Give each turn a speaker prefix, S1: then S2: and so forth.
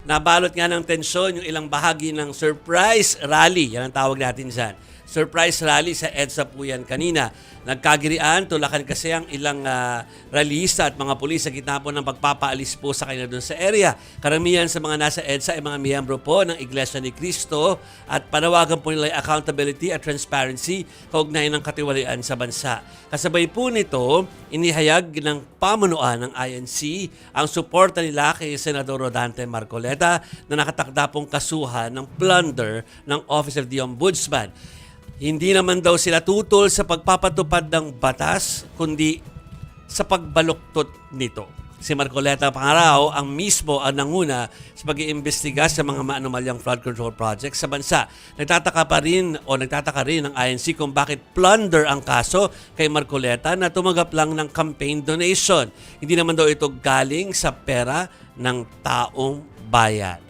S1: nabalot nga ng tensyon yung ilang bahagi ng surprise rally. Yan ang tawag natin dyan. Surprise rally sa EDSA po yan kanina. Nagkagirian, tulakan kasi ang ilang rallyista at mga pulis sa gitna po ng pagpapaalis po sa kanila doon sa area. Karamihan sa mga nasa EDSA ay mga miyembro po ng Iglesia ni Cristo at panawagan po nila accountability at transparency kaugnay ng katiwalian sa bansa. Kasabay po nito, inihayag ng pamunuan ng INC ang suporta nila kay Senador Rodante Marcoleta na nakatakda pong kasuhan ng plunder ng Office of the Ombudsman. Hindi naman daw sila tutol sa pagpapatupad ng batas, kundi sa pagbaluktot nito. Si Marcoleta Pangaraw ang mismo ang nanguna sa pag-iimbestiga sa mga maanumalyang flood control projects sa bansa. Nagtataka rin ang INC kung bakit plunder ang kaso kay Marcoleta na tumanggap lang ng campaign donation. Hindi naman daw ito galing sa pera ng taong bayan.